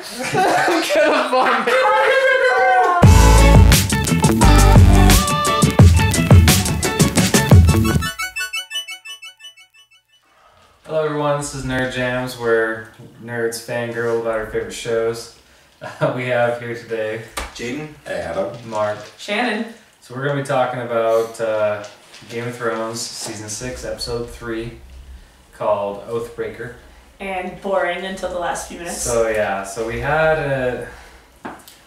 I'm gonna vomit. Hello everyone, this is Nerd Jams, where nerds fangirl about our favorite shows. We have here today Jadon, Adam, Mark, Shannon. So we're going to be talking about Game of Thrones Season 6, Episode 3, called Oathbreaker. And boring until the last few minutes. So yeah, so we had a...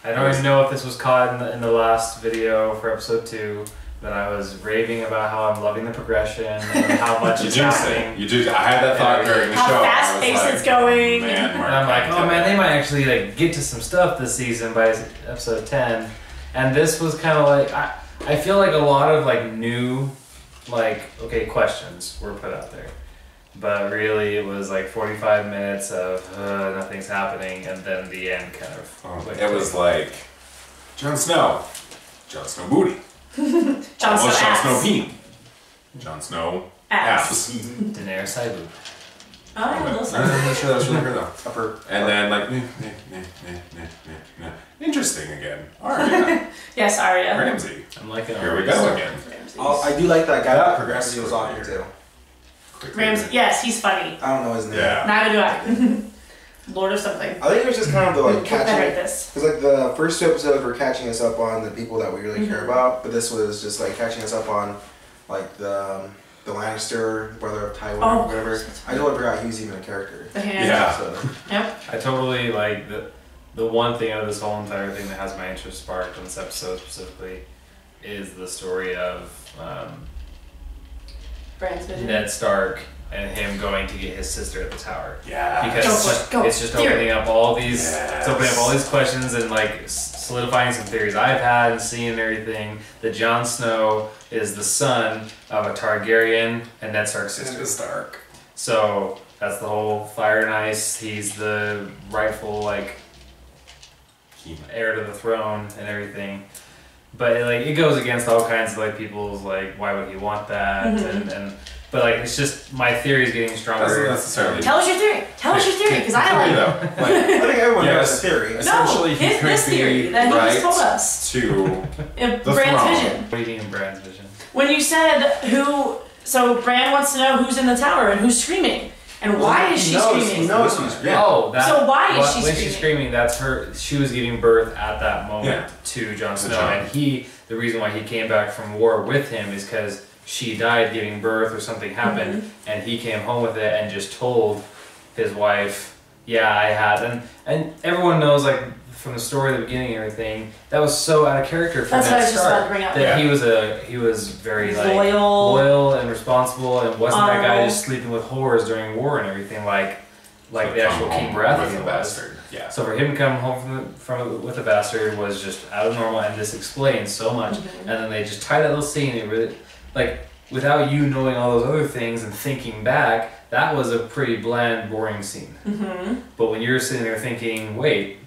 I don't even know if this was caught in the last video for Episode 2, but I was raving about how I'm loving the progression and how much is happening. You do. I had that thought during the show. How fast paced it's going. Man, and I'm like, oh man, they might actually like get to some stuff this season by Episode 10. And this was kind of like, I feel like a lot of like new, like, okay, questions were put out there. But really it was like 45 minutes of nothing's happening, and then the end kind of... it was like, Jon Snow booty. Jon Snow peen. Jon Snow ass. Daenerys Saibu. Oh, those I'm not sure that was really her though. upper. And then like, interesting again. Arya. Yes, Arya. Ramsay. I'm liking Here we go again. I do like that guy That that progressed Ramsay was on here too. Ramsay, yes, he's funny. I don't know his name. Yeah. Neither do I. Lord of something. I think it was just kind of the like Get better at catching. this. Because like the first two episodes were catching us up on the people that we really care about, but this was just like catching us up on like the Lannister, brother of Tywin, or whatever. I totally forgot he was even a character. The hand. Yeah. So. Yep. I totally like the one thing out of this whole entire thing that has my interest sparked on this episode specifically is the story of Bran's vision. Ned Stark and him going to get his sister at the tower. Yeah. Because it's just opening up all these, it's opening up all these questions and like solidifying some theories I've had and seen and everything. That Jon Snow is the son of a Targaryen and Ned Stark's sister. Ned Stark. So that's the whole fire and ice. He's the rightful like heir to the throne and everything. But like it goes against all kinds of like people's like, why would he want that? And but like it's just my theory is getting stronger. Doesn't necessarily. Tell us your theory. Tell us your theory, because I like it. I think everyone has a theory. Essentially, he could this theory be that he right just told us. to Bran's throne. vision. What do you mean in Bran's vision? When you said so Bran wants to know who's in the tower and who's screaming. And why is she screaming? He knows she's screaming. Oh, So why is she when screaming? she's screaming, that's her. She was giving birth at that moment to Jon Snow, and the reason why he came back from war with him is because she died giving birth or something happened, and he came home with it and just told his wife, "Yeah, I had." And everyone knows, like from the story at the beginning and everything, that was so out of character for That's what I Ned was just about to Stark bring up. that he was very like loyal and responsible, and wasn't that guy just sleeping with whores during war and everything like the actual King Baratheon was. Yeah. So for him to come home with a bastard was just out of normal, and this explains so much. And then they just tie that little scene. It really, like, without you knowing all those other things and thinking back, that was a pretty bland, boring scene. But when you're sitting there thinking, wait,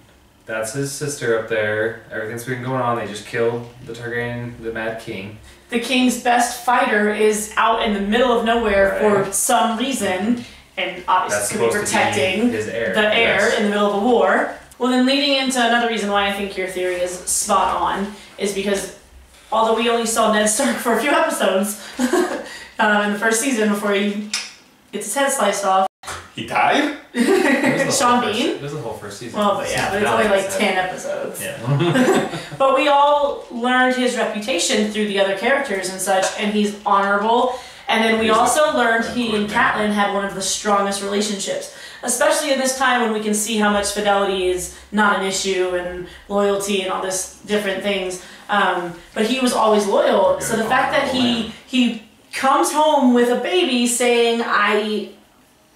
that's his sister up there. Everything's been going on. They just killed the Targaryen, the Mad King. The king's best fighter is out in the middle of nowhere for some reason, and obviously could be protecting his heir. the heir in the middle of a war. Well, then leading into another reason why I think your theory is spot on is because although we only saw Ned Stark for a few episodes in the first season before he gets his head sliced off. He died? Sean Bean? It was the whole first season. Well, but yeah, but it's only like 10 episodes. Yeah. But we all learned his reputation through the other characters and such, and he's honorable. And then we also learned he and Catelyn had one of the strongest relationships, especially in this time when we can see how much fidelity is not an issue and loyalty and all this different things. But he was always loyal. So the fact that he comes home with a baby saying, I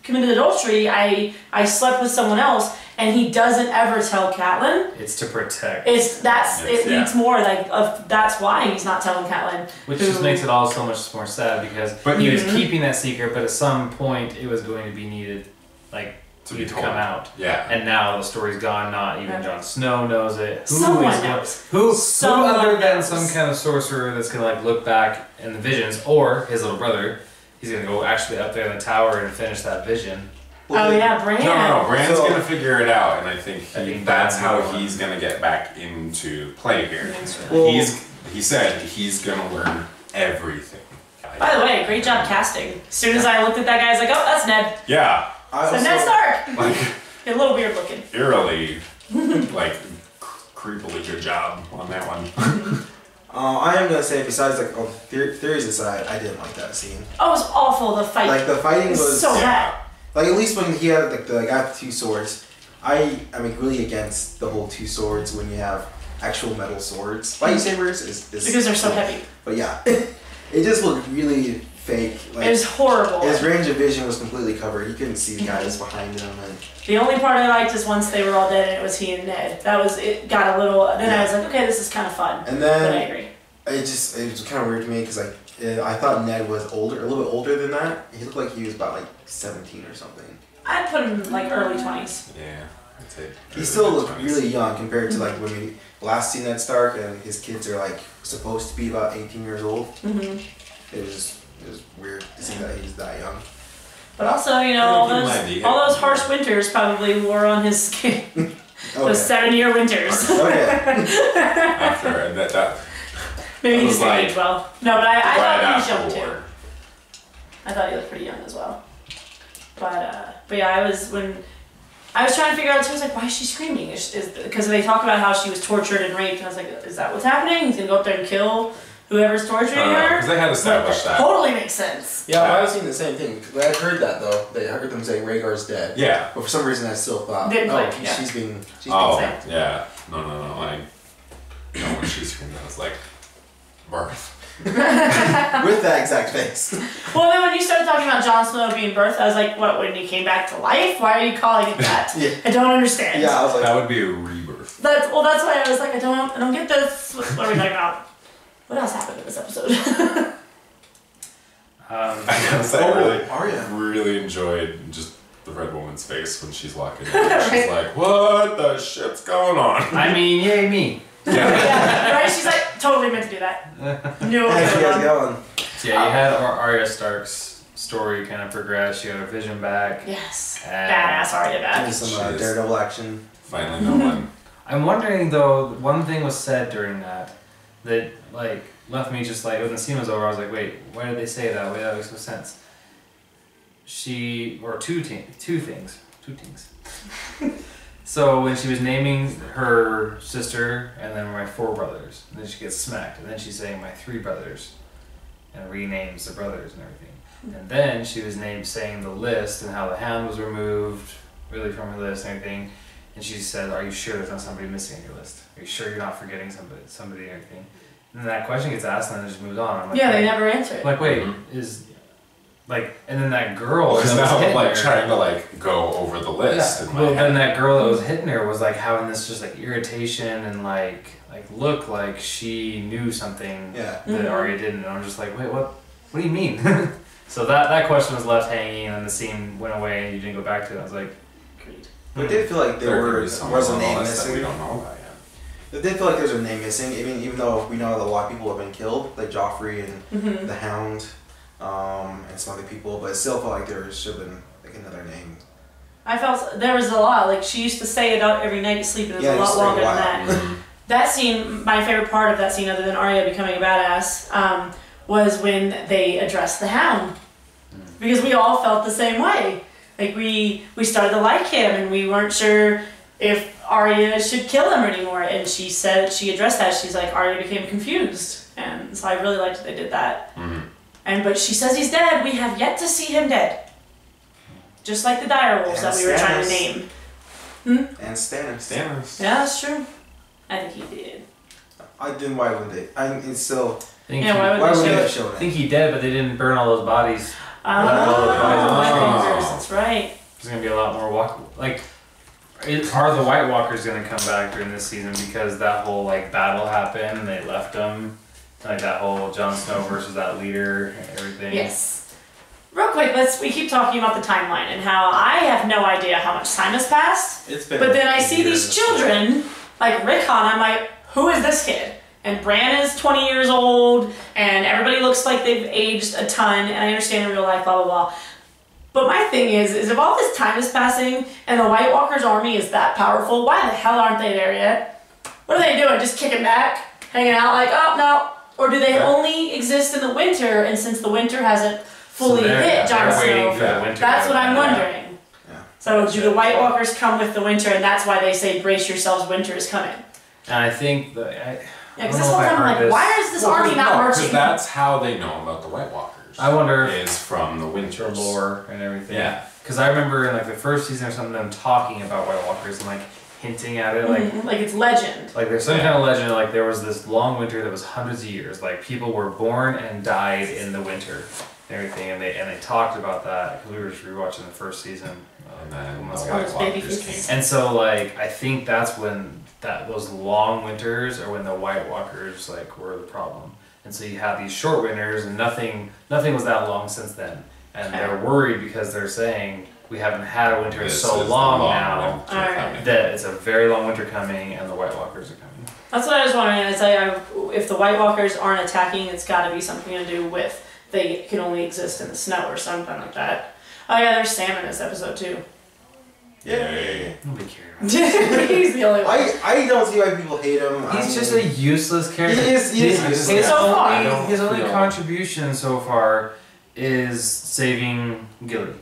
committed adultery, I slept with someone else, and he doesn't ever tell Catelyn. It's to protect. It needs more like that's why he's not telling Catelyn. Which just makes it all so much more sad because he was keeping that secret, but at some point it was going to be needed, like to come out. Yeah. And now the story's gone. Not even Jon Snow knows it. Someone knows. Who other than some kind of sorcerer that's gonna like look back in the visions, or his little brother? He's gonna go actually up there in the tower and finish that vision. Oh yeah, Bran. No, Bran's So- gonna figure it out, and I think that's Bran's how the one. he's gonna get back into play here. Well- He said he's gonna learn everything. By the way, great job casting. As soon as I looked at that guy, I was like, oh, that's Ned. Yeah, I So Ned Stark. like A little weird looking. eerily, like creepily good job on that one. I am gonna say, besides like theories aside, I didn't like that scene. Oh, it was awful. The fight. Like the fighting was was so bad. Yeah. like at least when he had like the guy with 2 swords. I'm really against the whole 2 swords when you have actual metal swords. Lightsabers is Because they're so heavy. But yeah, it just looked really fake. Like, It was horrible. his range of vision was completely covered. You couldn't see the guys behind him, and The only part I liked is once they were all dead and it was he and Ned. That was it. Got a little. Then I was like, okay, this is kind of fun. and But I then agree. it was kind of weird to me because like I thought Ned was older, a little bit older than that. He looked like he was about like 17 or something. I'd put him like early 20s. Yeah, I'd say He still looked really young compared to like when we last seen Ned Stark, and his kids are like supposed to be about 18 years old. Mm-hmm. It was weird to see that he was that young. But also, you know, all those harsh winters probably wore on his skin. Those 7-year winters. Okay. after that. Maybe That he was just didn't like age well. No, but I right thought he was after young too. war. I thought he looked pretty young as well. But yeah, I was trying to figure out too. I was like, why is she screaming? Because they talk about how she was tortured and raped, and I was like, is that what's happening? He's gonna go up there and kill whoever's torturing her. Because they had established that. Totally makes sense. Yeah, I was seeing the same thing. I've heard that though. I heard them say Rhaegar's dead. Yeah. But for some reason, I still thought, Didn't click, yeah. she's being Oh, insane. yeah. No. Like, when she screamed, I was like, birth. with that exact face. Well, then when you started talking about Jon Snow being birthed, I was like, what? When he came back to life? Why are you calling it that? Yeah. I don't understand. Yeah, I was like, That would be a rebirth. That's why I was like, I don't get this. What are we talking about? What else happened in this episode? I gotta say, I Arya. really enjoyed just the red woman's face when she's walking in. She's like, what the shit's going on? I mean, yay me. Yeah. Yeah, right? She's like, totally meant to do that. No. How's you guys going? So yeah, you had Arya Stark's story kind of progress. She got her vision back. Yes. And Badass Arya Doing back. some She is. Daredevil action. Finally, no one. I'm wondering though, one thing was said during that like left me just like when the scene was over. I was like, wait, why did they say that? Wait, that makes no sense. Two things. So when she was naming her sister and then my 4 brothers, and then she gets smacked, and then she's saying my 3 brothers, and renames the brothers and everything. And then she was saying the list and how the hand was removed, really from her list and everything. And she said, "Are you sure there's not somebody missing on your list? Are you sure you're not forgetting somebody and everything?" And then that question gets asked, and then it just moves on. I'm like, Yeah, they wait. never answer it. Like, wait, Mhm. and then that girl Because that was now hitting I'm like her- trying to like go over the list. Yeah. In my Well, head. then that girl that was hitting her was like having this just like irritation and like look like she knew something Yeah. that Mhm. Arya didn't. And I'm just like, wait, what do you mean? So that question was left hanging, and the scene went away, and you didn't go back to it. I was like, Agreed. But it did feel like There could there be someone was a on the name list that we missing. don't know about yet. It did feel like there was a name missing. Even though we know that a lot of people have been killed, like Joffrey and Mm-hmm. the Hound, and some other people, but it still felt like there should have been like another name. I felt there was a lot. Like she used to say it out every night to sleep, and it was Yeah, a it lot used to take a longer than while. that. Mhm. That scene, my favorite part of that scene, other than Arya becoming a badass, was when they addressed the Hound. Because we all felt the same way. Like we started to like him, and we weren't sure if Arya should kill him anymore. And she addressed that. She's like, Arya became confused, and so I really liked that they did that. Mhm. But she says he's dead. We have yet to see him dead. Just like the direwolves that we were trying to name. And Stannis. Stannis. Yeah, that's true. I think he did. I didn't. Why wouldn't they? It's still. I think Yeah, why would Why they would they show have it? shown I think it? he dead, but they didn't burn all those bodies. Oh, Oh. that's right. There's gonna be a lot more are the White Walkers gonna come back during this season because that whole like battle happened and they left them, like that whole Jon Snow versus that leader and everything. Yes. Real quick, we keep talking about the timeline and how I have no idea how much time has passed. It's been. But then I see years. these children, like Rickon, I'm like, who is this kid? And Bran is 20 years old, and everybody looks like they've aged a ton, and I understand in real life, blah, blah, blah. But my thing is if all this time is passing and the White Walker's army is that powerful, why the hell aren't they there yet? What are they doing? Just kicking back? Hanging out like, oh, no. Or do they only exist in the winter, and since the winter hasn't fully hit Jon Snow, that's what I'm wondering. Yeah. So do the White Walkers come with the winter, and that's why they say, brace yourselves, winter is coming? And I think that... Yeah, because this whole time I'm like, why is this army not marching? Because that's how they know about the White Walkers. I wonder is from the winter lore and everything. Yeah. Because I remember in like the first season or something, them talking about White Walkers and like hinting at it, like it's legend. Like there's some kind of legend. Like there was this long winter that was hundreds of years. Like people were born and died in the winter, and everything. And they talked about that because we were just rewatching the first season. And then the White White Walkers faces. came. And so like I think that's when those long winters are when the White Walkers like were the problem. And so you have these short winters, and nothing was that long since then. And they're worried because they're saying we haven't had a winter so long now that it's a very long winter coming, and the White Walkers are coming. That's what I was wondering. I say if the White Walkers aren't attacking, it's got to be something to do with they can only exist in the snow or something like that. Oh yeah, there's Sam in this episode too. Yay! Nobody cares. He's the only one. I don't see why people hate him. He's just a useless character. He is useless. His only contribution so far is saving Gilly.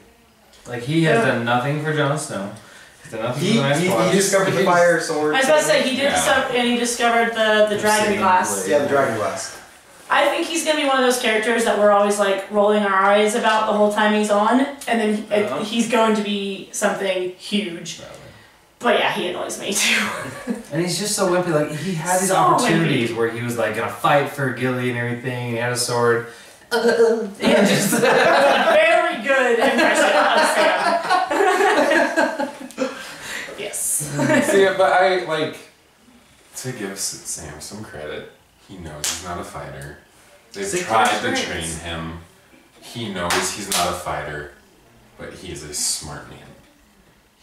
Like he has done nothing for Jon Snow. He's done nothing for the Night's Watch. He discovered the fire sword. I was about to say he did and he discovered the dragon glass. Yeah, the dragon glass. I think he's gonna be one of those characters that we're always like rolling our eyes about the whole time he's on, and then he's going to be something huge. But yeah, he annoys me too. And he's just so wimpy. Like he had these opportunities where he was like gonna fight for Gilly and everything. And he had a sword. Yeah, just very good impression of Sam. Yes. See, but I like to give Sam some credit. He knows he's not a fighter. They've tried to train him. He knows he's not a fighter, but he's a smart man.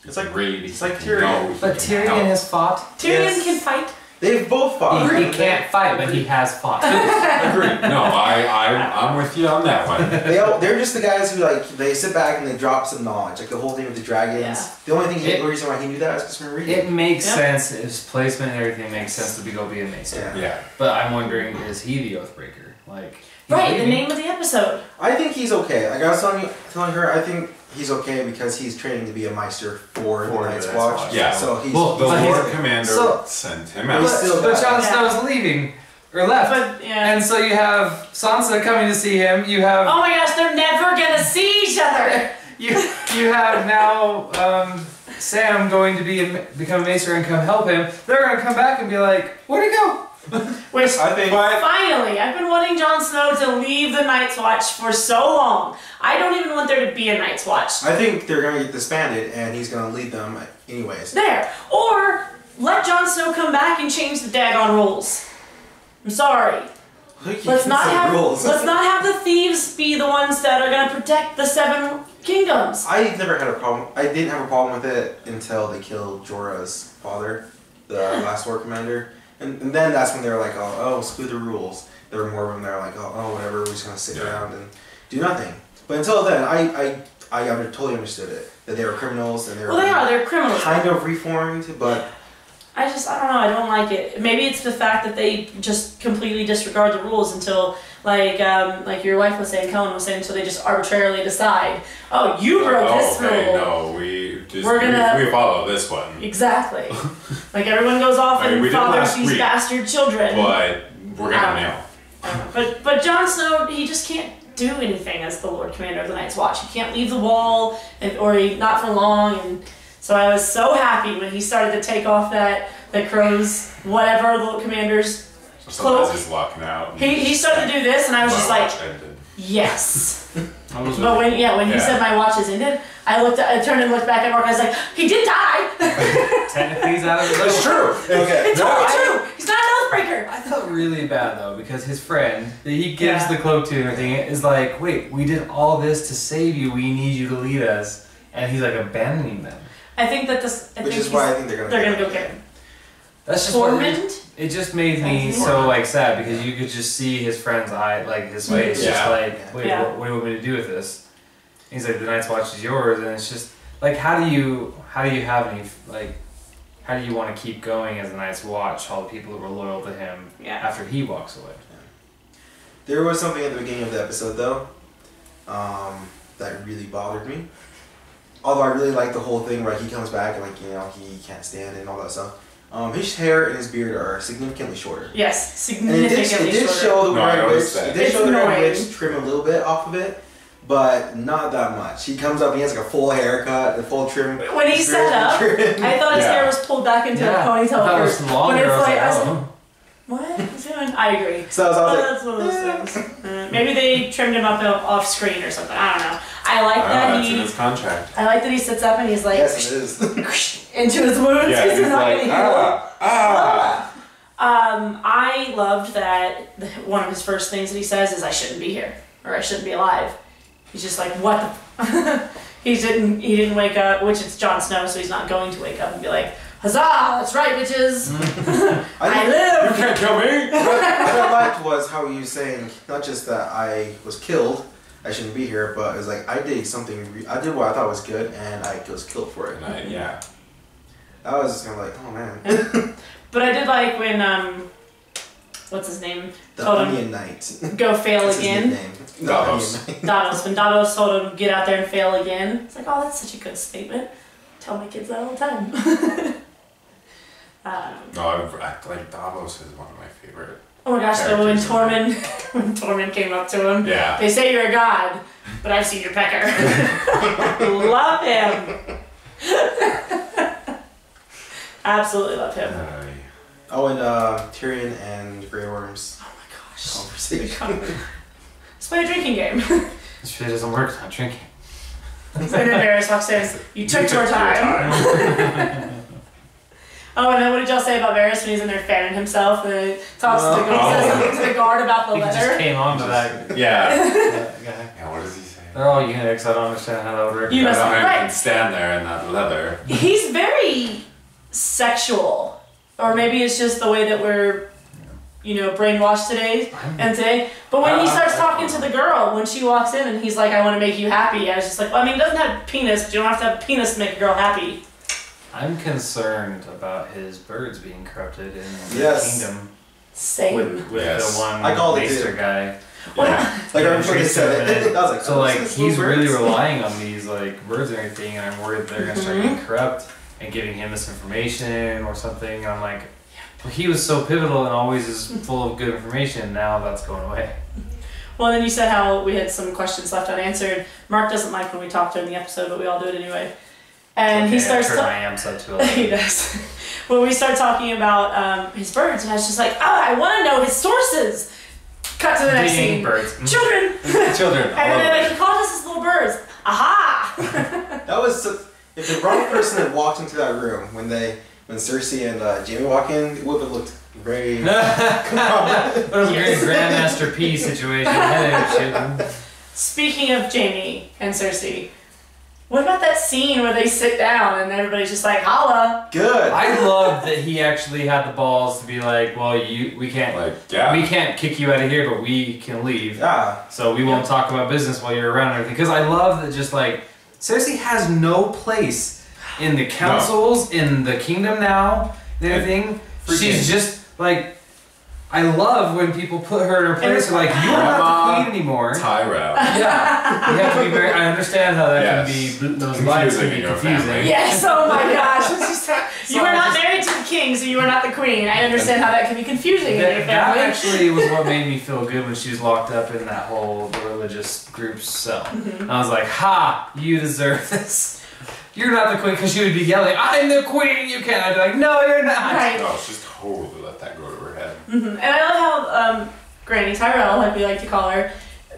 It's like Tyrion. But Tyrion has fought. Tyrion can fight. They've both fought. He can't fight, but he has fought. Agreed. No, I'm with you on that one. They're just the guys who like they sit back and they drop some knowledge, like the whole thing with the dragons. Yeah. The only reason why he knew that is because from reading. It makes sense. His placement and everything makes sense to go be a maester. Yeah. But I'm wondering, is he the Oathbreaker? Like. Right, the name of the episode. I think he's okay. Like I was telling her, I think he's okay because he's training to be a Meister for the Night's Watch. Yeah. So he's the Lord Commander sent him out. But Jon Snow's leaving. Or left. But, yeah. And so you have Sansa coming to see him. You have... Oh my gosh, they're never gonna see each other! you have now Sam going to become a maester and come help him. They're going to come back and be like, where'd he go? Which, finally, I've been wanting Jon Snow to leave the Night's Watch for so long. I don't even want there to be a Night's Watch. I think they're going to get disbanded and he's going to lead them anyways. There. Or, let Jon Snow come back and change the daggone rules. I'm sorry. Let's not have the thieves be the ones that are going to protect the 7 kingdoms. I never had a problem. I didn't have a problem with it until they killed Jorah's father, the last Lord Commander. And then that's when they were like, oh, screw the rules. There were more of them that were like, oh, whatever, we're just going to sit around and do nothing. But until then, I totally understood it. That they were criminals and they were they're criminals. Kind of reformed, but... I don't know, I don't like it. Maybe it's the fact that they just completely disregard the rules until, like your wife was saying, Kellen was saying, until they just arbitrarily decide, oh, you broke this rule. No, we follow this one. Exactly. Like everyone goes off and fathers these bastard children. But we're gonna nail. But Jon Snow, he just can't do anything as the Lord Commander of the Night's Watch. He can't leave the wall, not for long, and so I was so happy when he started to take off the crow's whatever the commander's cloak. He's walking out. He started to do this, and I was just like, yes. But when he said my watch is ended, I turned and looked back at Mark. I was like, he did die. Technically, he's out of the door. It's true. Okay. It's totally true. He's not an Oathbreaker. I felt really bad though because his friend that he gives the cloak to and everything is like, wait, we did all this to save you. We need you to lead us, and he's like abandoning them. I think that which is why I think they're gonna go get him. That's just it just made me so like sad because you could just see his friend's eye, like his face, just like, wait, what do you want me to do with this? He's like, the Night's Watch is yours, and it's just like, how do you have any like, how do you want to keep going as the Night's Watch? All the people who were loyal to him after he walks away. There was something at the beginning of the episode though, that really bothered me. Although I really like the whole thing where he comes back and he can't stand it and all that stuff. His hair and his beard are significantly shorter. Yes, significantly shorter. It did show the Red Witch trim a little bit off of it, but not that much. He comes up and he has like a full haircut, a full trim. When he sat up, I thought his hair was pulled back into a ponytail first. Longer, but it's like, I was like, what is he doing? I agree. So that's one of those things. Maybe they trimmed him up off screen or something. I don't know. I like that that's in his contract. I like that he sits up and he's like, yes, it is. into his wounds. Yeah, he's like, I loved that one of his first things that he says is, I shouldn't be here, or I shouldn't be alive. He's just like, what the he didn't wake up, which it's Jon Snow, so he's not going to wake up and be like, huzzah, that's right, bitches. I live. You can't kill me. What I liked was how he was saying, not just that I was killed, I shouldn't be here, but it was like, I did something, I did what I thought was good, and I was killed for it. And I was just kind of like, oh man. But I did like when, what's his name? The Onion Knight. Go fail again. Davos. Davos. When Davos told him, get out there and fail again. It's like, oh, that's such a good statement. Tell my kids that all the time. Like Davos is one of my favorite. Oh my gosh, though, when Tormund came up to him, they say you're a god, but I've seen your pecker. Love him. Absolutely love him. Oh, and Tyrion and Grey Worm's conversation. Let's play a drinking game. This shit doesn't work, it's not drinking. And then Varys walks in, you took your time. Oh, and then what did y'all say about Varys when he's in there fanning himself and he talks says something to the guard about the leather? He just came on to that. Yeah, what does he say? They're all eunuchs, I don't understand how that would work. You must be right. Can stand there in that leather. He's very sexual. Or maybe it's just the way that we're, brainwashed today. But when he starts talking to the girl, when she walks in and he's like, I want to make you happy, I was just like, well, I mean, he doesn't have a penis, but you don't have to have a penis to make a girl happy. I'm concerned about his birds being corrupted in the kingdom. Same. With the one I called Maester guy. Like right before they said it. I was like, so like he's really relying on these like birds and everything, and I'm worried they're gonna start getting corrupt and giving him misinformation or something. And I'm like, well, he was so pivotal and always is full of good information. Now that's going away. Well, then you said how we had some questions left unanswered. Mark doesn't like when we talk during the episode, but we all do it anyway. And he starts he does. When we start talking about his birds, and I was just like, I want to know his sources. Cut to the next scene. Birds. Children. Children. And then he called us his little birds. Aha! That was if the wrong person had walked into that room when Cersei and Jaime walk in, it would have looked very. That was a great Grandmaster P situation. Speaking of Jaime and Cersei. What about that scene where they sit down and everybody's just like, holla? Good. I love that he actually had the balls to be like, well, we can't kick you out of here, but we can leave. Yeah. So we won't talk about business while you're around and everything. Because I love that just like, Cersei has no place in the councils, in the kingdom now, and everything. She's just like, I love when people put her in her place. They're like, you're not the queen anymore. Tyrell. Yeah, you have to be very. I understand how that can be. Those lines can be confusing. Yes. Oh my gosh. You are not married to the king, so you are not the queen. I understand how that can be confusing in your family. That actually was what made me feel good when she was locked up in that whole religious group's cell. And I was like, ha! You deserve this. You're not the queen, because she would be yelling, I'm the queen, you can't. I'd be like, no, you're not. Right. No, she's totally let that go to her head. And I love how Granny Tyrell, like we like to call her,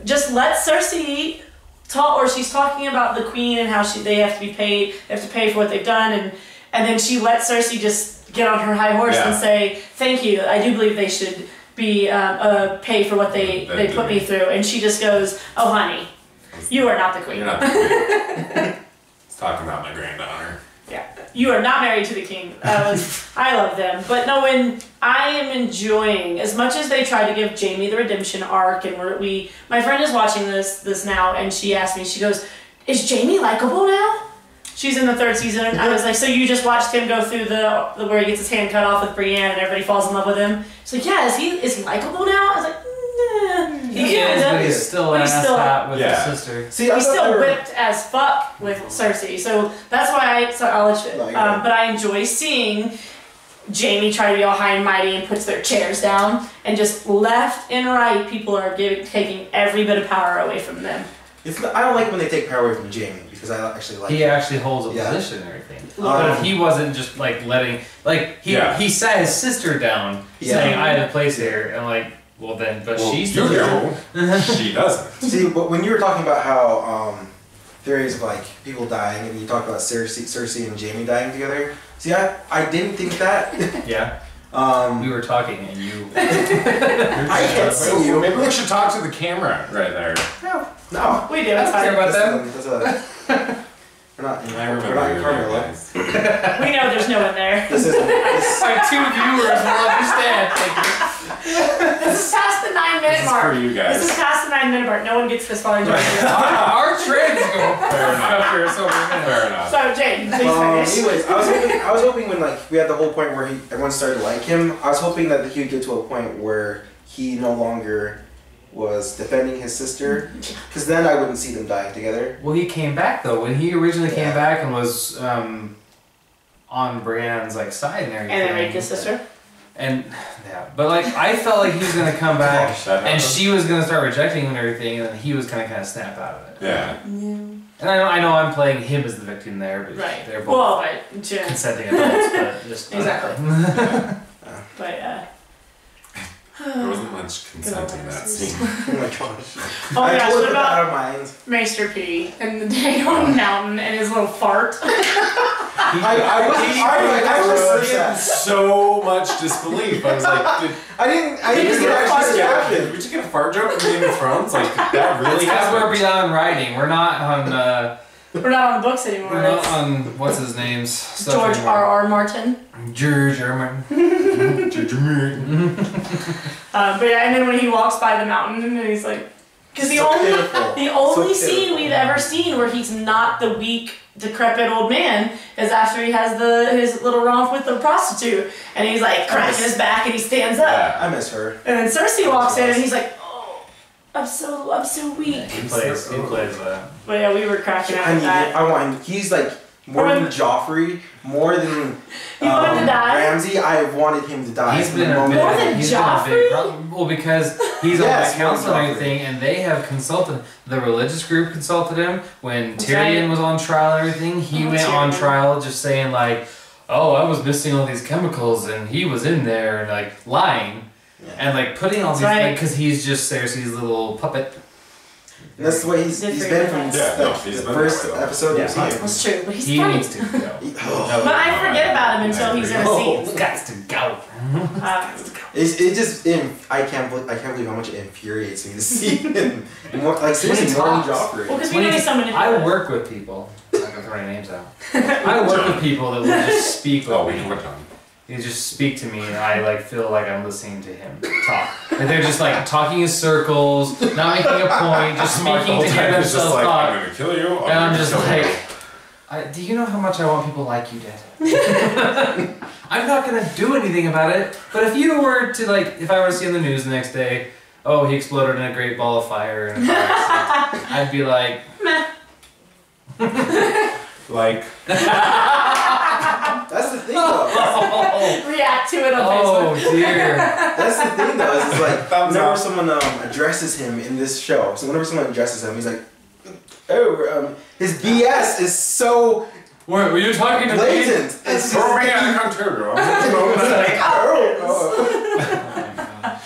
just let Cersei talk, or she's talking about the queen and how they have to be paid, they have to pay for what they've done, and then she lets Cersei just get on her high horse and say, thank you, I do believe they should be pay for what they put me through. And she just goes, oh honey, you are not the queen. You're not the queen. Talking about my granddaughter. Yeah, you are not married to the king. I love them, but no, when I am enjoying as much as they try to give Jaime the redemption arc, and my friend is watching this now, and she asked me, she goes, is Jamie likable now? She's in the 3rd season. I was like, so you just watched him go through the where he gets his hand cut off with Brienne and everybody falls in love with him. She's like, yeah, is he likable now? I was like, nah. He is, but he's still an asshat with his sister. See, he's still whipped as fuck with Cersei, so that's why I'll let you. But I enjoy seeing Jamie try to be all high and mighty and puts their chairs down, and just left and right, people are taking every bit of power away from them. I don't like when they take power away from Jamie, because I actually like he him. actually holds a position and everything. But if he wasn't just like letting, like he sat his sister down, saying I had a place here, and like, well then, but she's still here. She doesn't. See, but when you were talking about how theories of like people dying, and you talked about Cersei and Jamie dying together. See, I didn't think that. Yeah. We were talking and you. I can't see you. Maybe we should talk to the camera right there. No. We do. That's fine. Care about them. We're not in Carmilla. We know there's no one there. This isn't. Our 2 viewers will understand. This is past the 9-minute mark. For you guys. This is past the 9-minute mark. No one gets this far into it. Our trends go Fair enough. Fair enough. So, Jane, please finish. Anyways, I was hoping when like we had the whole point where everyone started to like him. I was hoping that he would get to a point where he no longer was defending his sister, because then I wouldn't see them dying together. Well, he came back though. When he originally came back and was on Brienne's like side and everything. And then raped his sister. And but like I felt like he was gonna come back and she was gonna start rejecting him and everything, and then he was gonna kind of snap out of it. Yeah. And I know I'm playing him as the victim there, but they're both consenting adults, but just exactly. But there wasn't much consent in that scene. Oh my gosh. Oh my gosh, what out of mind. Maester P and the day on the mountain and his little fart. I was in so much disbelief. I was like, I didn't get a fart joke. Did we just get a fart joke from Game of Thrones? Like, that really because happened? we're beyond writing. We're not on we're not on the books anymore. We're not on what's his name's George R.R. Martin. George R. Martin. George R. Martin. But yeah, and then when he walks by the mountain and he's like, because the only scene we've ever seen where he's not the weak, decrepit old man is after he has his little romp with the prostitute, and he's like cracking his back and he stands up. Yeah, I miss her. And then Cersei walks in and he's like, oh, I'm so weak. Yeah, he plays that. But yeah, we were cracking out at that. I want him. He's like more than Joffrey, more than you want him to die? Ramsay. I wanted him to die. He's been a big problem. Well, because he's on the council and everything, and they have consulted. The religious group consulted him when Tyrion was on trial and everything. He went on trial just saying like, "Oh, I was missing all these chemicals, and he was in there," and like lying, and like putting all these because he's just Cersei's little puppet. And that's the way he's been from the first episode. Yeah, that's true, but he needs to go. But I forget about him until he's in a scene. He's got to go. I can't believe how much it infuriates me to see him. More, like seriously, more than Joffrey. Well, because we know he's someone. I work with people. I'm not gonna throw any names out. I work with people that will just speak with me. They just speak to me, and I like feel like I'm listening to him talk. Like they're just like talking in circles, not making a point, just speaking to hear themselves like, talk. I'm gonna kill you. And I'm just like, do you know how much I want people like you, Dad? I'm not gonna do anything about it. But if you were to like, if I were to see on the news the next day, oh, he exploded in a great ball of fire in a car accident, I'd be like, meh. Like. That's the thing though. React to it on Facebook. Oh dear. That's the thing though, is it's like whenever someone addresses him in this show, so whenever someone addresses him, he's like, oh, his BS is so were you talking to blatant. It's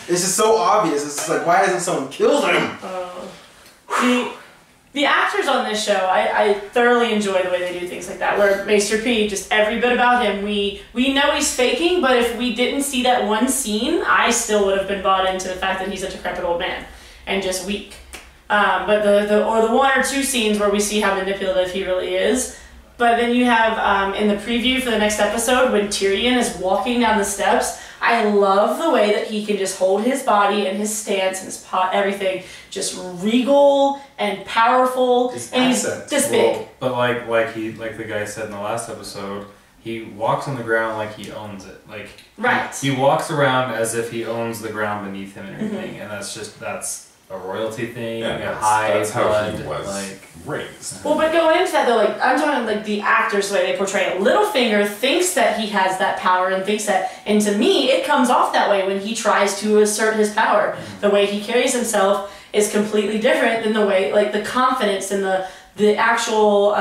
just so obvious. It's just like, why hasn't someone killed him? The actors on this show, I thoroughly enjoy the way they do things like that, where Maester P, just every bit about him, we know he's faking, but if we didn't see that one scene, I still would have been bought into the fact that he's a decrepit old man and just weak. But the one or two scenes where we see how manipulative he really is, But then you have in the preview for the next episode when Tyrion is walking down the steps. I love the way that he can just hold his body and his stance and his everything just regal and powerful, and he's this big. But like the guy said in the last episode, he walks on the ground like he owns it. Like right. He walks around as if he owns the ground beneath him and everything, and that's a royalty thing. Yeah, that's how he was raised. Well, but going into that though, like I'm talking like the actors, the way they portray it. Littlefinger thinks that he has that power and thinks that, and to me, it comes off that way when he tries to assert his power. The way he carries himself is completely different than the way, like the confidence and the actual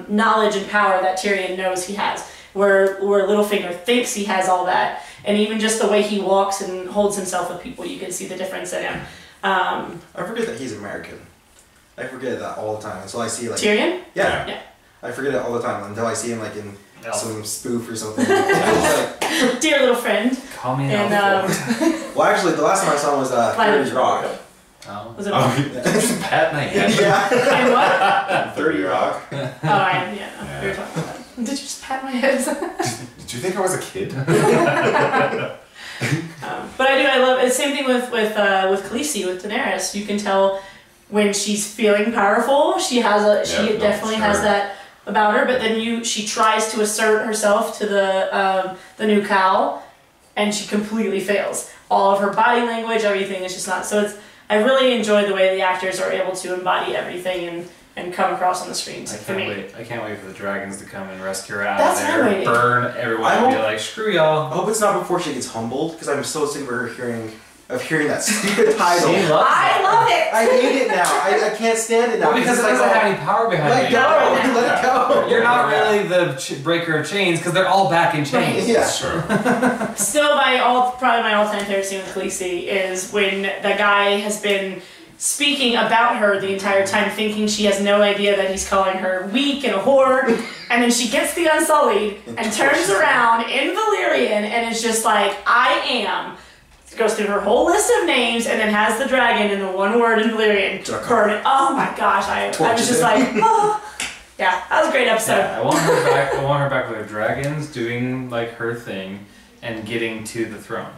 knowledge and power that Tyrion knows he has. Where Littlefinger thinks he has all that, and even just the way he walks and holds himself with people, you can see the difference in him. I forget that he's American. I forget that all the time until I see like Tyrion. Yeah. I forget it all the time until I see him like in some spoof or something. Like, dear little friend. Call me and well, actually, the last time I saw him was 30 Rock. Oh. Was it? Just pat my head. Yeah. And what? 30 Rock. Oh, we were talking about that. Did you just pat my head? Did you think I was a kid? But I love it's the same thing with Khaleesi, with Daenerys. You can tell when she's feeling powerful. She definitely has that about her. But then she tries to assert herself to the new Khal, and she completely fails. All of her body language, everything is just not. So I really enjoy the way the actors are able to embody everything and come across on the screen. I can't wait for the dragons to come and rescue her out That's of there, burn everyone, and be like, screw y'all. I hope it's not before she gets humbled, because I'm so sick of her hearing that stupid title. I love it. I hate it now. I can't stand it now. Well, because it doesn't have any power behind it. Let it go. You're not really the breaker of chains, because they're all back in chains. Yeah, sure. Still, probably my all-time favorite scene with Khaleesi is when the guy has been speaking about her the entire time, thinking she has no idea that he's calling her weak and a whore, and then she gets the Unsullied and turns around in Valyrian and is just like, I am. Goes through her whole list of names and then has the dragon in the one word in Valyrian. Burn it. Oh my gosh, I was just like, oh. Yeah, that was a great episode. Yeah, I want her back. I want her back with her dragons doing like her thing and getting to the throne.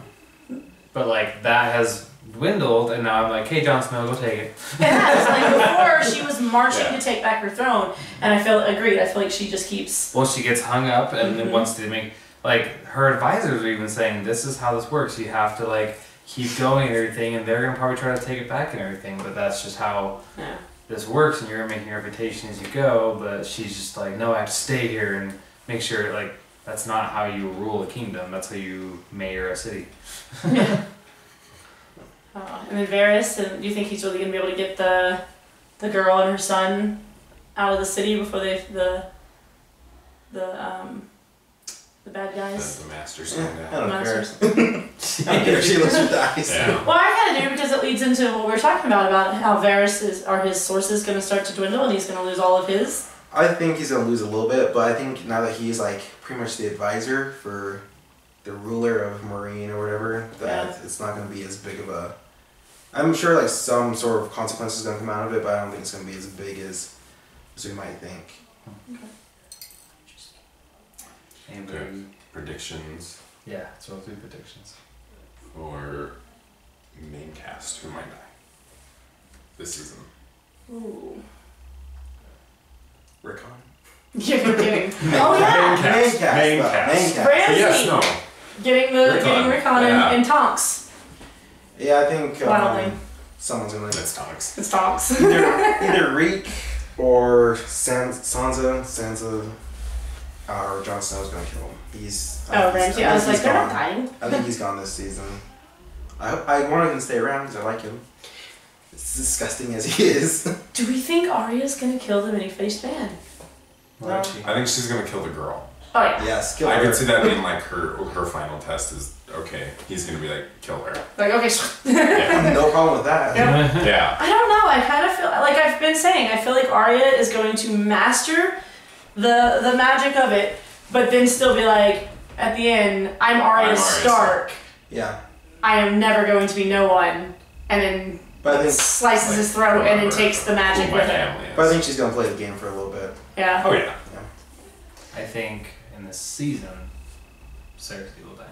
But like that has dwindled, and now I'm like, hey, Jon Snow, go take it. It has. Like before, she was marching to take back her throne, and I feel like she just keeps. Well, she gets hung up, and then wants to make like her advisors are even saying, this is how this works. You have to like keep going and everything, and they're gonna probably try to take it back and everything. But that's just how this works, and you're making your reputation as you go. But she's just like, no, I have to stay here and make sure like that's not how you rule a kingdom. That's how you mayor a city. And then Varys, and do you think he's really gonna be able to get the girl and her son out of the city before the bad guys? The masters stand I don't out. care. I don't care if she lives or dies. Yeah. Well, I kind of do, because it leads into what we were talking about how Varys are his sources going to start to dwindle and he's going to lose all of his. I think he's gonna lose a little bit, but I think now that he's like pretty much the advisor for the ruler of Marine or whatever, that it's not gonna be as big of a. I'm sure like some sort of consequences is gonna come out of it, but I don't think it's gonna be as big as we might think. Okay. Good predictions Yeah, so we'll do predictions. for main cast who might die this season. Ooh. Rickon. You're kidding. Oh yeah. Main cast. Ramsay. Yes, no. Getting Rickon and Tonks. Yeah, I think Wildly. someone's gonna. That's Tonks. It's Tonks. either Reek or Sansa, or Jon Snow's gonna kill him. Ramsay. I was like, they're not dying. I think he's gone this season. I want him to stay around because I like him. As disgusting as he is. Do we think Arya's gonna kill the many-faced man? No. I think she's gonna kill the girl. Oh yeah. Yes, kill her. I could see that being like her final test is okay. He's gonna be like, kill her. Like, okay. Yeah. No problem with that. Yeah. I don't know. I kind of feel like I've been saying. I feel like Arya is going to master the magic of it, but then still be like, at the end, I'm Arya Stark. Yeah. I am never going to be no one, and then But I think, slices his throat and then takes the magic with her. but I think she's gonna play the game for a little bit. Yeah. Oh yeah. I think in this season, Cersei will die.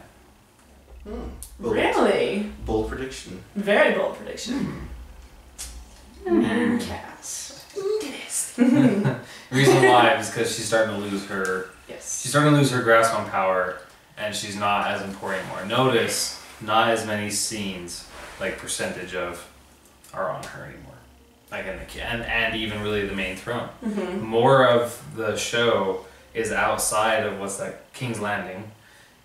Really? Bold prediction. Very bold prediction. Cast. The reason why is because she's starting to lose her. Yes. She's starting to lose her grasp on power, and she's not as important anymore. Notice, not as many scenes, like percentage of, are on her anymore. Like and even really the main throne. More of the show is outside of what's that King's Landing.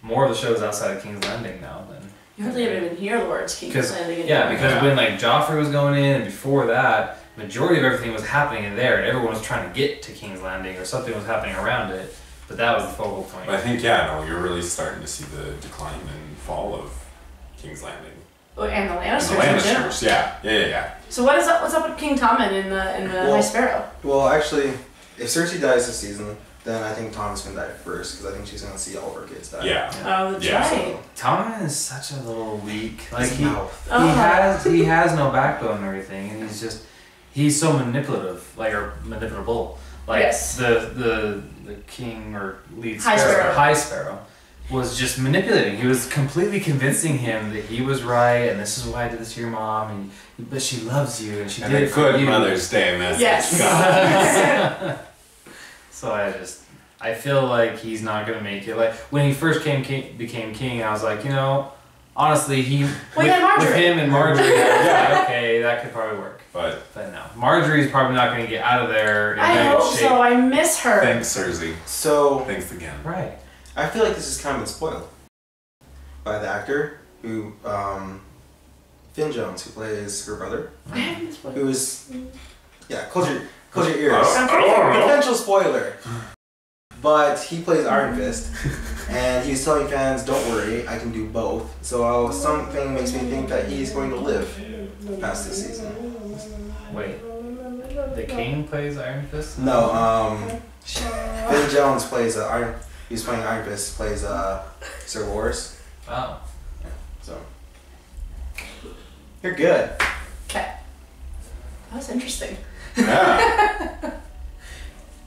More of the show is outside of King's Landing now than. You hardly ever even hear the words King's Landing anymore. Yeah, because when like Joffrey was going in, and before that, majority of everything was happening in there, and everyone was trying to get to King's Landing, or something was happening around it. But that was the focal point. But I think you're really starting to see the decline and fall of King's Landing. And the Lannisters. And the Lannisters, yeah. So what's up with King Tommen in the High Sparrow? Well, actually, if Cersei dies this season, then I think Tommen's gonna die first because I think she's gonna see all of her kids die. Yeah. Oh, that's right. Tommen is such a little weak. Like His he has no backbone and everything, and he's so manipulative, or manipulable. Like Yes. the king or lead High Sparrow. High Sparrow was just manipulating. He was completely convincing him that he was right, and this is why I did this to your mom, but she loves you, and she And did a it for good you. Mother's Day message. Yes. So I feel like he's not gonna make it. Like when he first became king, I was like, honestly, with him and Marjorie, okay, that could probably work. But no, Marjorie's probably not gonna get out of there. I hope so. I miss her. Thanks, Cersei. So thanks again. Right. I feel like this has kind of been spoiled by the actor who, Finn Jones, who plays her brother, who's, close your ears. Potential spoiler. But he plays Iron Fist, and he's telling fans, "Don't worry, I can do both." So something makes me think that he's going to live past this season. Wait, the king plays Iron Fist? No, Finn Jones plays He's playing Iron Fist. Plays Sir Wars. Oh. Yeah, so you're good. Okay. That was interesting. Yeah.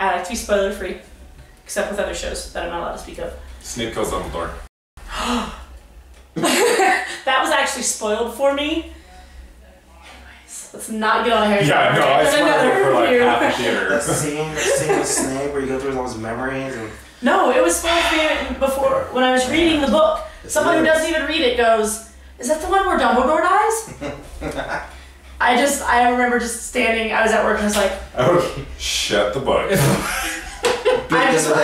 I like to be spoiler free, except with other shows that I'm not allowed to speak of. Snape kills Dumbledore. That was actually spoiled for me. Anyways, let's not get on a Harry Potter. Yeah, no, I spoiled it for like half a theater. That scene with Snape where you go through all his memories and. No, it was spoiled for me before when I was reading the book. Someone who doesn't even read it goes, "Is that the one where Dumbledore dies?" I remember just standing. I was at work and I was like, "Okay, shut the book." I wasn't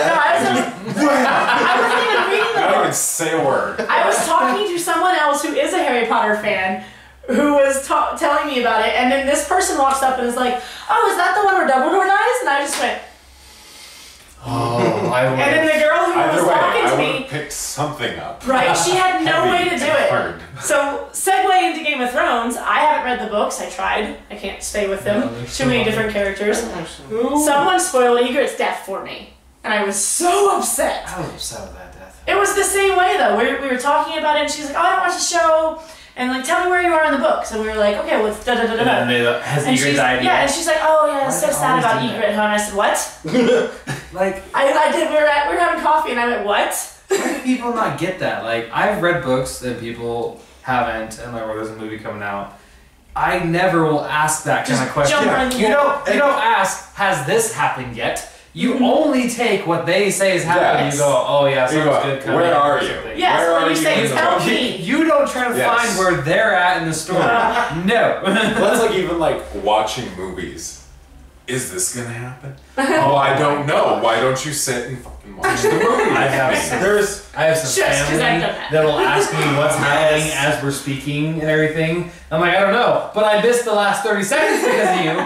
even reading the book. Not even say a word. I was talking to someone else who is a Harry Potter fan, who was telling me about it, and then this person walks up and is like, "Oh, is that the one where Dumbledore dies?" And I just went. Oh, I would. And then the girl who was talking to me picked something up. Right, she had no way to do it. Hard. So, segue into Game of Thrones. I haven't read the books. I tried. I can't stay with them. Too many different characters. Someone spoiled Ygritte's death for me, and I was so upset. I was upset with that death. It was the same way though. We were talking about it, and she's like, "Oh, I don't watch the show." And like, tell me where you are in the books. And we were like, okay, well, it's da da da da da. And has Ygritte died yet? Yeah, and she's like, oh yeah, it's so sad about Ygritte, huh? And I said, what? Like, I did. We were having coffee, and I went, what? Why do people not get that? Like, I've read books that people haven't, and like, where there's a movie coming out. I never will ask that kind of question. You don't ask, has this happened yet? You only take what they say is happening. You go, oh yeah, something's good coming. Where are you? Yes, where when you say, tell me. You don't try to find where they're at in the story. No. That's like even like watching movies. Is this gonna happen? Oh, I don't know. Why don't you sit and fucking watch the movie? I have some family that'll ask me what's happening as we're speaking and everything. I'm like, I don't know, but I missed the last 30 seconds because of you.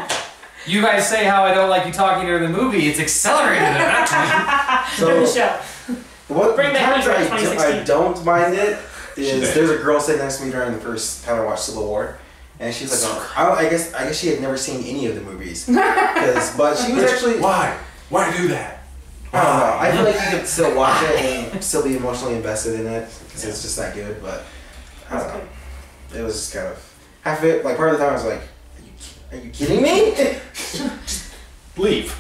You guys say how I don't like you talking during the movie. It's accelerated it actually. During the show. What Bring back I don't mind it is there's a girl sitting next to me during the first time I watched Civil War, and she's like, I guess she had never seen any of the movies, but she was actually why do that? I don't know. I feel like you could still watch it and still be emotionally invested in it because it's just that good. But I don't know. It was just kind of half of it. Like part of the time I was like, are you kidding me? Leave.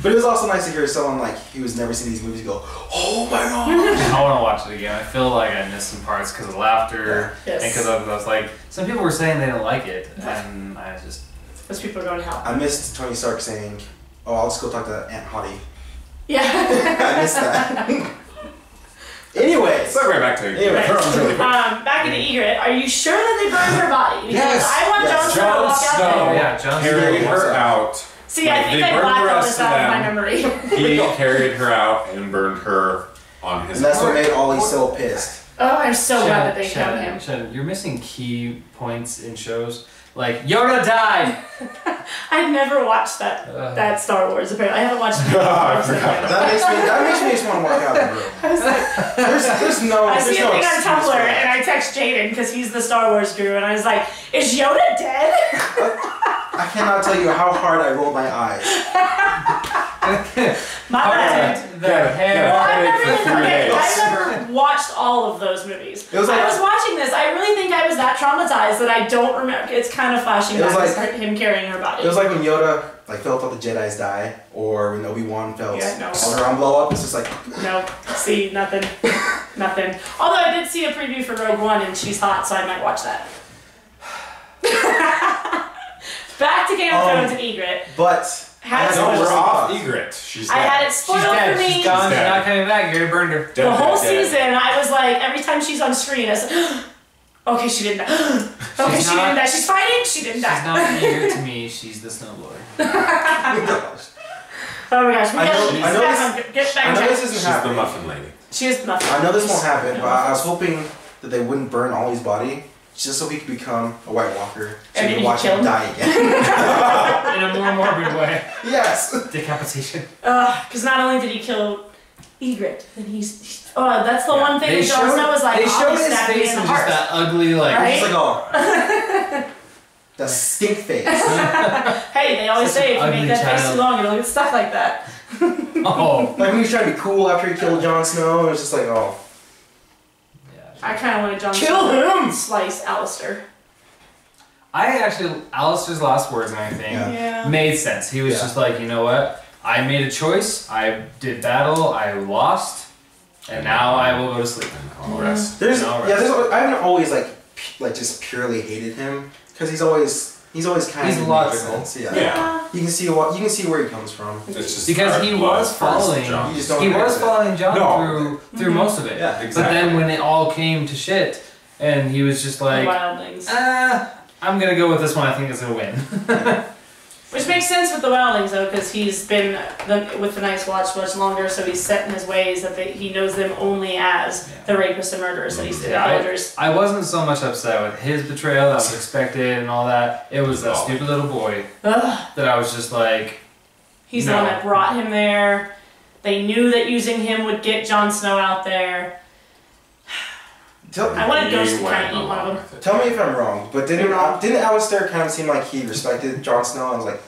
But it was also nice to hear someone like who's never seen these movies go, "Oh my god!" I want to watch it again. I feel like I missed some parts because of laughter and because of those. Like some people were saying they didn't like it, and I just those people are going to hell. I missed Tony Stark saying, "Oh, I'll just go talk to Aunt Hottie." Yeah. I missed that. Anyway, so right back to really back into Egret. Are you sure that they burned her body? Because I want Jon Snow to walk out there. Yeah, Jon carried her out. See, I think I blacked all this out of my memory. He carried her out and burned her on his. And that's what made Ollie so pissed. Oh, I'm so glad that they killed him. Shannon, you're missing key points in shows. Like Yoda died. I've never watched that Star Wars. Apparently, I haven't watched. That makes me just want to walk out of the room. I was like, there's no. I see a thing on Tumblr, and I text Jadon because he's the Star Wars guru, and I was like, "Is Yoda dead?" I cannot tell you how hard I rolled my eyes. My bad. I've never watched all of those movies. I was watching this. I really think I was that traumatized that I don't remember. It's kind of flashing back to him carrying her body. It was like when Yoda felt all the Jedis die, or when Obi-Wan felt Alderaan blow up. It's just like no, see nothing, nothing. Although I did see a preview for Rogue One, and she's hot, so I might watch that. Back to Game of Thrones and Egret. But we're off Egret. She's dead. I had it spoiled for me. She's gone. She's not coming back. Gary burned her. The whole season, I was like, every time she's on screen, I said, okay, she didn't die. Okay, she didn't die. She's fighting. She didn't die. She's not Egret to me. She's the snowblower. Oh my gosh. I know this isn't She's happening. the muffin lady. She is the muffin. I know this won't happen, but I was hoping that they wouldn't burn Ollie's body. Just so he could become a White Walker, so you can watch him die again. In a more morbid way. Yes. Decapitation. Because not only did he kill Egret, then that's the one thing that Jon Snow was like, they showed his stabbed me face in the and heart. just that ugly, like, right? Just like, the stink face. Hey, they always say if you make that face too long, it'll get stuck like that. Oh. Like when he was trying to be cool after he killed Jon Snow, it was just like, oh. I kind of wanted Jon Kill Snow him! to slice Alistair. Alistair's last words and everything made sense. He was just like, you know what? I made a choice. I did battle. I lost. And now I will go to sleep. I'll rest. I haven't always just purely hated him because he's always kind of logical. Yeah. You can see where he comes from. It's just because he was following Jon through most of it. Yeah, exactly. But then when it all came to shit, and he was just like, Wildlings. I'm gonna go with this one. I think it's gonna win. Which makes sense with the Wildlings though, because he's been with the Night's Watch much longer, so he's set in his ways that he knows them only as the rapists and murderers that he's the villagers. I wasn't so much upset with his betrayal. That was expected and all that. It was that stupid little boy that I was just like. He's the one that brought him there. They knew that using him would get Jon Snow out there. I wanted Ghost to kind of eat one of them. Tell me if I'm wrong, but didn't Alistair kind of seem like he respected Jon Snow? I was like,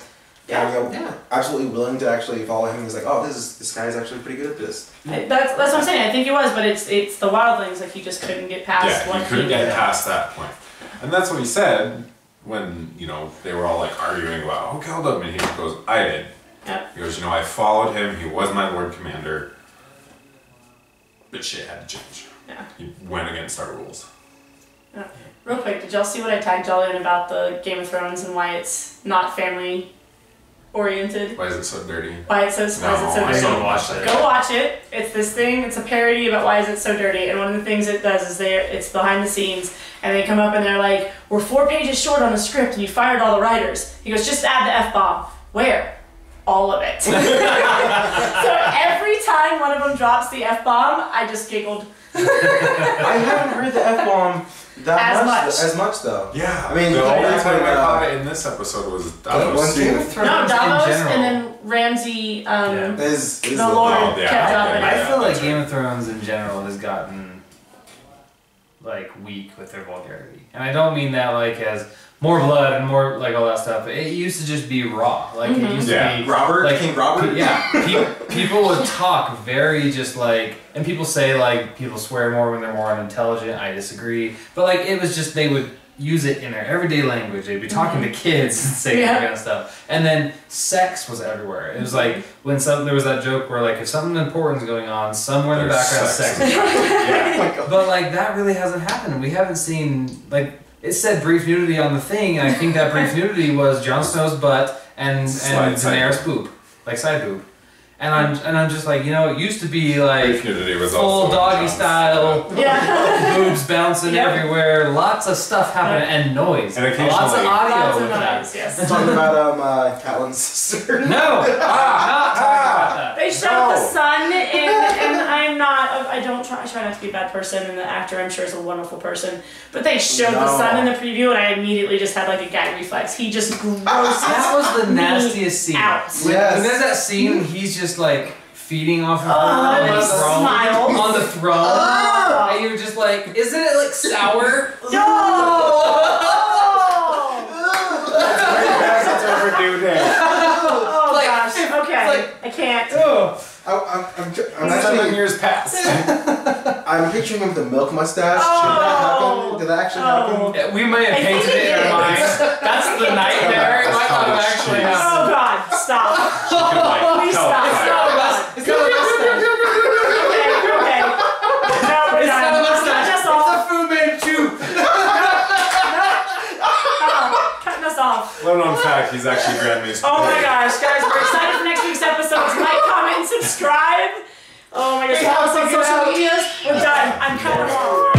absolutely willing to actually follow him. He was like, oh, this guy is actually pretty good at this. That's what I'm saying. I think he was, but it's the Wildlings. Like he just couldn't get past. Yeah, he couldn't get past that point, and that's what he said when they were all like arguing about who killed him, and he goes, I did. Yep. He goes, I followed him. He was my Lord Commander, but shit had to change. Yeah. He went against our rules. Yeah. Real quick, did y'all see what I tagged y'all in about the Game of Thrones and why it's not family oriented? Why is it so dirty? Why is it so dirty? Go watch it. Go watch it. It's this thing. It's a parody about why is it so dirty. And one of the things it does is it's behind the scenes, and they come up and they're like, "We're 4 pages short on the script, and you fired all the writers." He goes, "Just add the F-bomb." Where? All of it. So every time one of them drops the F-bomb, I just giggled. I haven't heard the F-bomb as much though. Yeah. I mean, the only time I caught it in this episode was Davos. Game of Thrones no, Davos, in general. and then Ramsay, is the Lord kept dropping it. I feel like Game of Thrones in general has gotten weak with their vulgarity, and I don't mean that as more blood and more all that stuff. It used to just be raw. It used to be King Robert. Yeah, people would talk very just and people say people swear more when they're more unintelligent. I disagree, but it was just they would use it in their everyday language. They'd be talking to kids and saying that kind of stuff. And then sex was everywhere. It was like when there was that joke where like if something important is going on, somewhere in the background sex is happening. But like that really hasn't happened. We haven't seen like it said brief nudity on the thing, and I think that brief nudity was Jon Snow's butt and Daenerys' boob, like side boob. And I'm just like, you know, it used to be like full doggy style, boobs bouncing everywhere, lots of stuff happening, and noise, and lots of audio with that. Yes. Talking about Catelyn's sister. No, not talking about that. They showed the sun, and I'm not. I try not to be a bad person, and the actor I'm sure is a wonderful person. But they showed the sun in the preview, and I immediately just had like a gag reflex. He just grossed. That was the nastiest scene. When there's that scene, he's just like feeding off of her on the throne, and you're just like, isn't it like sour? No. That's overdue day. Oh gosh. Okay. I can't. I'm That's actually years past. I'm picturing him with a milk mustache. Did that happen? Did that actually happen? Yeah, we may have painted it in our minds. That's the nightmare. It might not have actually happened. Oh God! Stop! Please stop! It's not a mustache. Okay. No, we're It's done. not a mustache. Cut us It's off. a Fu Manchu. Cutting us off. Little known fact, he's actually Grammys. Oh my gosh, guys, we're excited for next week's episodes. Like, comment, and subscribe. Oh my gosh, follow us on social medias. We're done. I'm cutting them off.